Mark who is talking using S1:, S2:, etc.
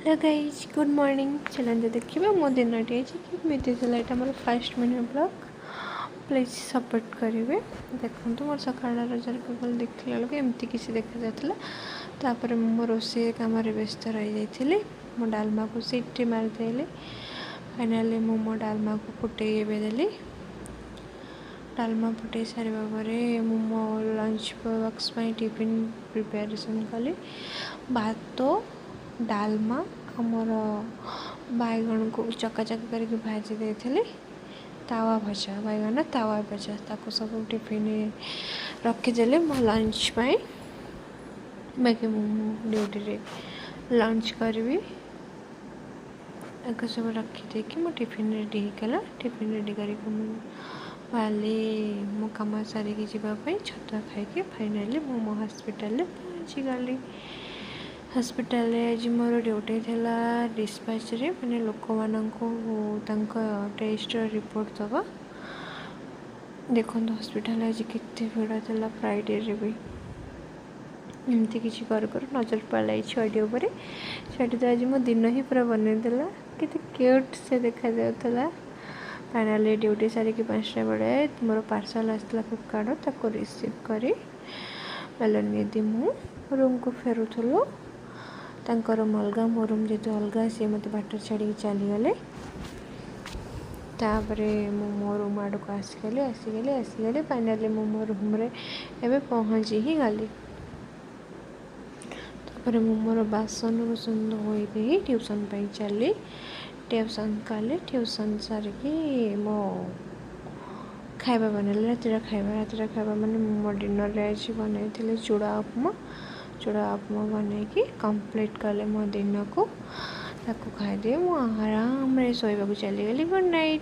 S1: Hello guys good morning चलते देखिए मो दिन केमती यहाँ मोर first minute vlog please support करेंगे। देखो मोर सका रजर केवल देखला बेलू एमती किसी देखा जाता मो रोषे कम व्यस्त रही जाइए। मो डालमा को सीटी मारिदेली फाइनाली मो डालमा को फुटे देली। डालमा फुटे सारा पर मो लंच बॉक्स टिफिन प्रिपेरेसन कली। भात डालमा आमर बैगन को चकाचक करके भाजी देती। तावा भजा बैगन तावा भजा ताको सब टिफिन रखीदे मो लंच पाई। बाकी मो ड्यूटी रे लंच करी सब रखीदे मो टिफिन रेडी होगा। टिफिन रेडी करके बाली मो कम सारिकी जावाई छतुआ खाई फाइनाली मो हॉस्पिटल पहुँची गली। हॉस्पिटल आज मोर ड्यूटी थिला डिस्पैच रे माने लोक माननको टेस्ट रिपोर्ट दबा। देखो हॉस्पिटल आज केते भीड़ थिला फ्राइडे रे भी एमती किसी कर नजर पलाई छुआटी उपर। छुआटी तो आज मो दिन ही पूरा बनईदेला केते क्यूट से देखा जाउथला। फाइनाली ड्यूटी सारिकी 5टा बेले मोर पार्सल आसला फ्लिपकार्ट ताको रिसीव करी मेलनी दी मु रूम को फेरुथलो। तांकर अलगा मो रूम जेहेतु अलगा सी मत बाट छाड़ी चलीगले। तापरे मो रूम आड़ को आसीगली फाइनाली मो रूम रे एबे पहुँची ही गली। तापरे मोर बासन कुसन धोई ट्यूशन पाई चली। ट्यूशन कली ट्यूशन सारिकी मो खाଇବା बनैली। रातिर खाଇବା माने मो डिनर रे आज बनई चूड़ा उपमा बनैकी कंप्लीट कले मो दिन को ताको खाईदे मु आराम रे सोइबा को चली गली। Good night.